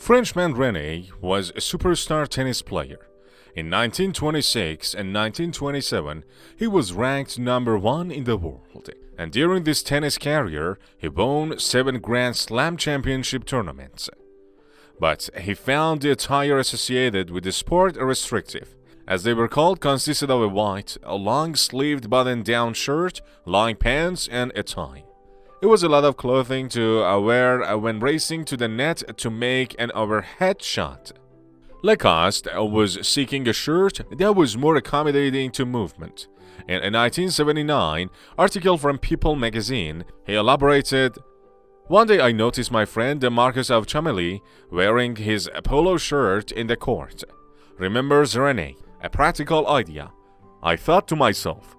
Frenchman René was a superstar tennis player. In 1926 and 1927, he was ranked number 1 in the world, and during this tennis career, he won 7 Grand Slam championship tournaments. But he found the attire associated with the sport restrictive, as they were called consisted of a white, a long-sleeved button-down shirt, long pants, and a tie. It was a lot of clothing to wear when racing to the net to make an overhead shot. Lacoste was seeking a shirt that was more accommodating to movement. In a 1979 article from People magazine, he elaborated, "One day I noticed my friend the Marquis of Chamelly wearing his polo shirt in the court. Remembers René, a practical idea. I thought to myself,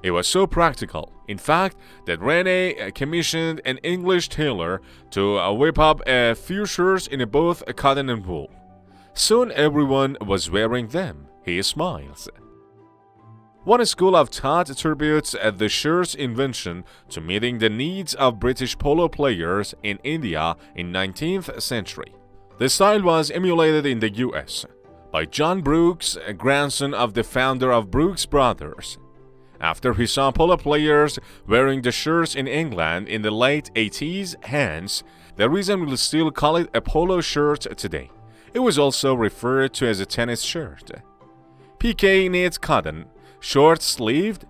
it was so practical, in fact, that René commissioned an English tailor to whip up a few shirts in both cotton and wool. Soon everyone was wearing them," he smiles. One school of thought attributes the shirt's invention to meeting the needs of British polo players in India in 19th century. The style was emulated in the US by John Brooks, a grandson of the founder of Brooks Brothers. After he saw polo players wearing the shirts in England in the late 80s, hence, the reason we'll still call it a polo shirt today. It was also referred to as a tennis shirt. Piqué knit cotton, short-sleeved,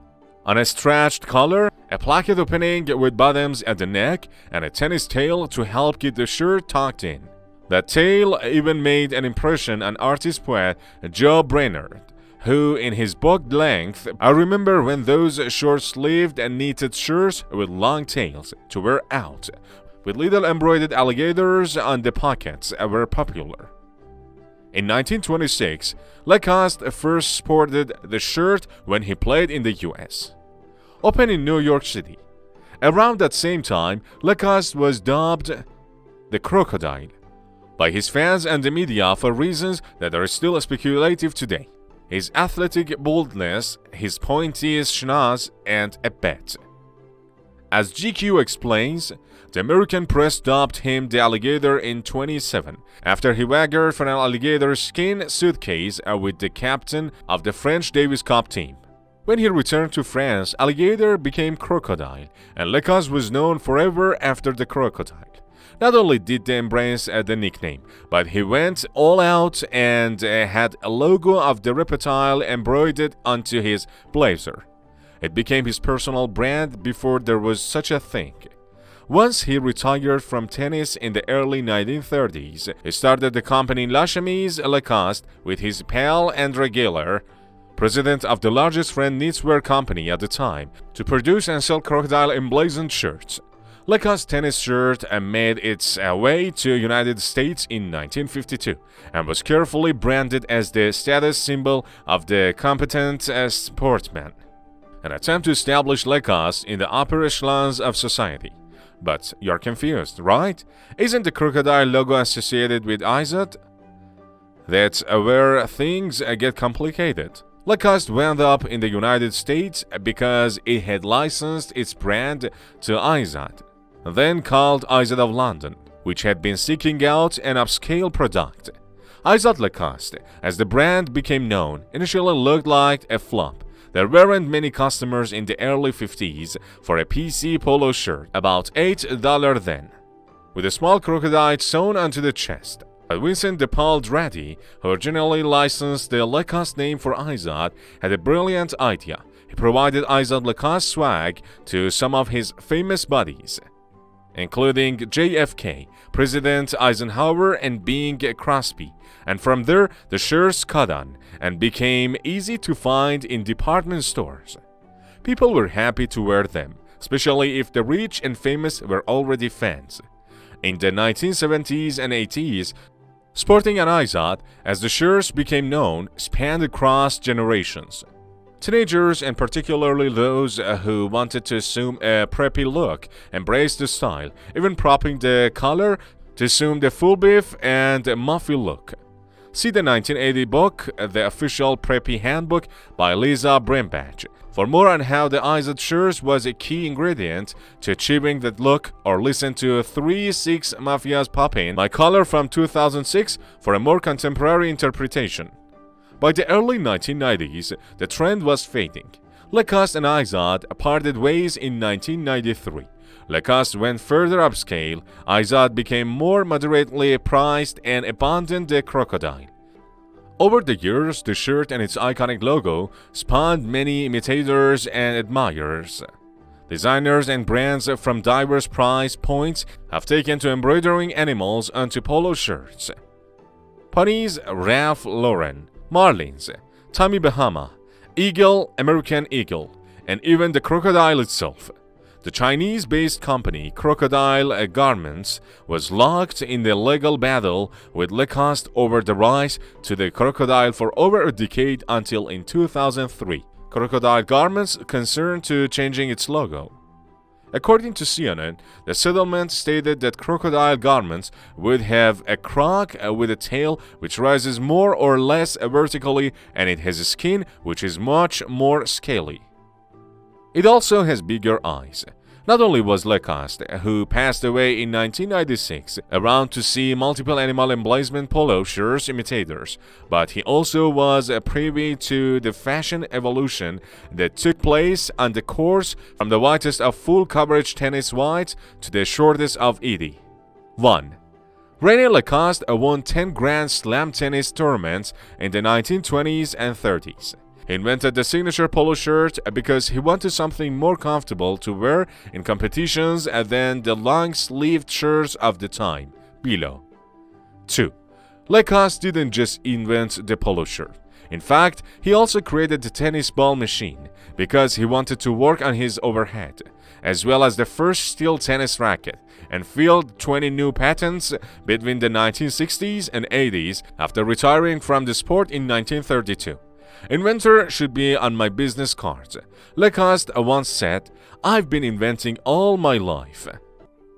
on a stretched collar, a placket opening with buttons at the neck, and a tennis tail to help keep the shirt tucked in. That tail even made an impression on artist poet Joe Brainerd, who in his book Length, I remember when those short-sleeved and knitted shirts with long tails to wear out, with little embroidered alligators on the pockets, were popular. In 1926, Lacoste first sported the shirt when he played in the US. Opened in New York City. Around that same time, Lacoste was dubbed the Crocodile by his fans and the media for reasons that are still speculative today. His athletic boldness, his pointy schnoz, and a bet. As GQ explains, the American press dubbed him the alligator in 27 after he waggered from an alligator skin suitcase with the captain of the French Davis Cup team. When he returned to France, alligator became crocodile, and Lacoste was known forever after the crocodile. Not only did they embrace the nickname, but he went all out and had a logo of the reptile embroidered onto his blazer. It became his personal brand before there was such a thing. Once he retired from tennis in the early 1930s, he started the company La Chemise Lacoste with his pal Andre Geller, president of the largest French knitwear company at the time, to produce and sell crocodile emblazoned shirts. Lacoste tennis shirt made its way to United States in 1952 and was carefully branded as the status symbol of the competent sportsman. An attempt to establish Lacoste in the upper echelons of society. But you're confused, right? Isn't the crocodile logo associated with unsaid? That's where things get complicated. Lacoste wound up in the United States because it had licensed its brand to unsaid, then called unsaid of London, which had been seeking out an upscale product. Unsaid Lacoste, as the brand became known, initially looked like a flop. There weren't many customers in the early 50s for a PC polo shirt, about $8 then, with a small crocodile sewn onto the chest. But Vincent de Paul Drady, who originally licensed the Lacoste name for unsaid, had a brilliant idea. He provided unsaid Lacoste swag to some of his famous buddies, including JFK, President Eisenhower, and Bing Crosby, and from there the shirts caught on and became easy to find in department stores. People were happy to wear them, especially if the rich and famous were already fans. In the 1970s and 80s, sporting an unsaid, as the shirts became known, spanned across generations. Teenagers, and particularly those who wanted to assume a preppy look, embraced the style, even propping the collar to assume the full biff and muffy look. See the 1980 book, The Official Preppy Handbook by Lisa Brimbach, for more on how the unsaid shirt was a key ingredient to achieving that look, or listen to 3-6 Mafia's Poppin' My Color from 2006 for a more contemporary interpretation. By the early 1990s, the trend was fading. Lacoste and unsaid parted ways in 1993. Lacoste went further upscale, unsaid became more moderately priced and abandoned the Crocodile. Over the years, the shirt and its iconic logo spawned many imitators and admirers. Designers and brands from diverse price points have taken to embroidering animals onto polo shirts. Ponies, Ralph Lauren, Marlins, Tommy Bahama, Eagle, American Eagle, and even the Crocodile itself. The Chinese-based company Crocodile Garments was locked in the legal battle with Lacoste over the rights to the Crocodile for over a decade until in 2003, Crocodile Garments concerned to changing its logo. According to CNN, the settlement stated that Crocodile Garments would have a croc with a tail which rises more or less vertically, and it has a skin which is much more scaly. It also has bigger eyes. Not only was Lacoste, who passed away in 1996, around to see multiple animal emblazoned polo shirts imitators, but he also was privy to the fashion evolution that took place on the course from the whitest of full coverage tennis whites to the shortest of Edie. 1. René Lacoste won 10 Grand Slam tennis tournaments in the 1920s and 30s. He invented the signature polo shirt because he wanted something more comfortable to wear in competitions than the long-sleeved shirts of the time, below. 2. Lacoste didn't just invent the polo shirt. In fact, he also created the tennis ball machine because he wanted to work on his overhead, as well as the first steel tennis racket, and filed 20 new patents between the 1960s and 80s after retiring from the sport in 1932. Inventor should be on my business cards. Lacoste once said, "I've been inventing all my life."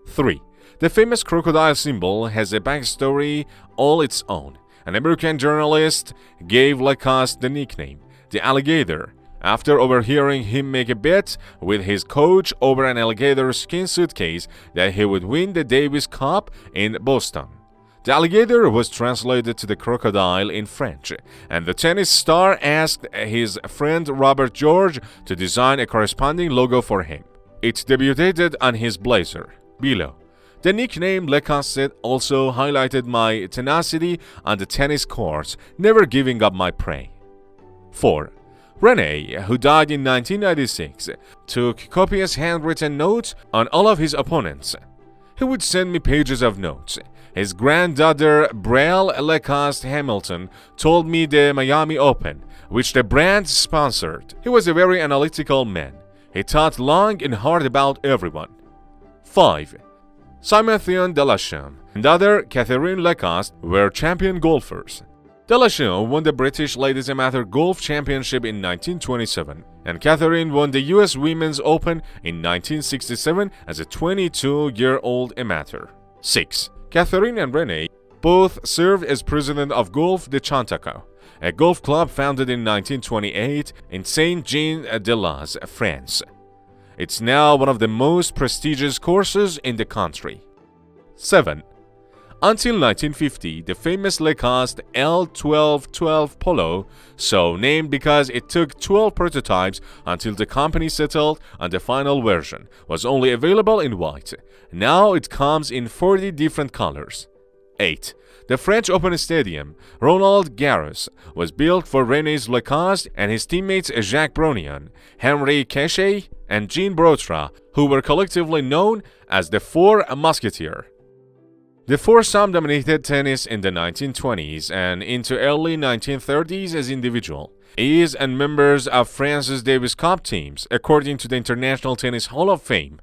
3. The famous crocodile symbol has a backstory all its own. An American journalist gave Lacoste the nickname, the alligator, after overhearing him make a bet with his coach over an alligator skin suitcase that he would win the Davis Cup in Boston. The alligator was translated to the crocodile in French, and the tennis star asked his friend Robert George to design a corresponding logo for him. It debuted on his blazer, below. The nickname Lacoste also highlighted my tenacity on the tennis courts, never giving up my prey. 4. René, who died in 1996, took copious handwritten notes on all of his opponents. He would send me pages of notes. His granddaughter, Braille Lacoste Hamilton, told me the Miami Open, which the brand sponsored. He was a very analytical man. He thought long and hard about everyone. 5. Simon Delachaux and daughter Catherine Lacoste were champion golfers. Delachaux won the British Ladies Amateur Golf Championship in 1927, and Catherine won the US Women's Open in 1967 as a 22-year-old amateur. 6. Catherine and René both served as president of Golf de Chantaco, a golf club founded in 1928 in Saint-Jean-de-Laz, France. It's now one of the most prestigious courses in the country. 7. Until 1950, the famous Lacoste L1212 polo, so named because it took 12 prototypes until the company settled on the final version, was only available in white. Now it comes in 40 different colors. 8. The French Open Stadium, Roland Garros, was built for René Lacoste and his teammates Jacques Brognion, Henri Cachet, and Jean Brotra, who were collectively known as the Four Musketeers. The foursome dominated tennis in the 1920s and into early 1930s as individual. Is and members of France's Davis Cup teams, according to the International Tennis Hall of Fame.